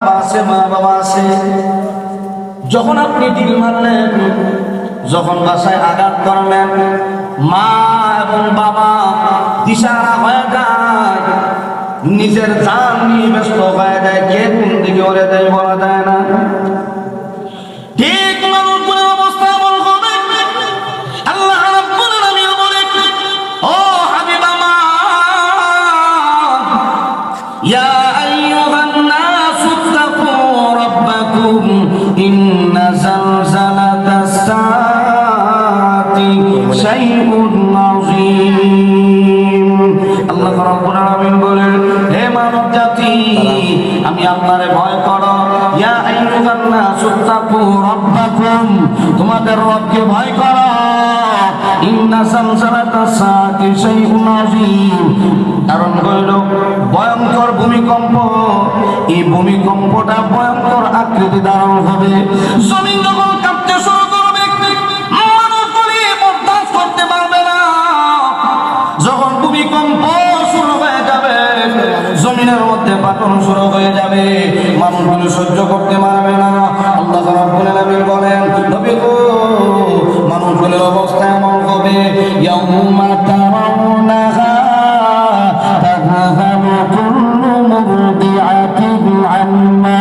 মা বাবা আছে, যখন আপনি ঢিল মারলেন, যখন বাসায় আঘাত করলেন, মা এবং বাবা দিশাহারা হয়ে যায়, নিজের জান নিয়ে ব্যস্ত হয়ে যায়। কে কোন দিকে ওরে দেয় বলা যায় না। ঠিক মানুষগুলোর অবস্থা এমন হবে। আল্লাহ রাব্বুল আলামিন বলেন, ও হাবিব আমার, ইয়া আইয়ুহান নাস ইত্তাকু রাব্বাকুম ইন্না জালজালাতাস সাআতি শাইউন আযীম। আল্লাহ রাব্বুল আলামিন বলেন, হে মানব জাতি, আমি আল্লাহরে ভয় করো। ইয়া আইয়ুহান নাস ইত্তাকু রাব্বাকুম, তোমাদের রবকে ভয় করো। ইন্না জালজালাতাস সাআতি শাইউন আযীম, কারণ হইল ভয়ঙ্কর ভূমিকম্প। এই ভূমিকম্পটা ভয়ঙ্কর আকৃতি ধারণ হবে। জমিন যখন কাঁপতে শুরু করবে, মানুষগুলি বরদাস্ত করতে পারবে না। যখন ভূমিকম্প শুরু হয়ে যাবে, জমিনের মধ্যে পাটন শুরু হয়ে যাবে, মানুষগুলি সহ্য করতে পারবে না। আল্লাহ রাব্বুল আলামিন বলেন, নবী গো, মানুষগুলির অবস্থা এমন হবে, ইয়াউমা তারাউনাহা তাযহাবু কুল্লু মুরদিআতিন আম্মা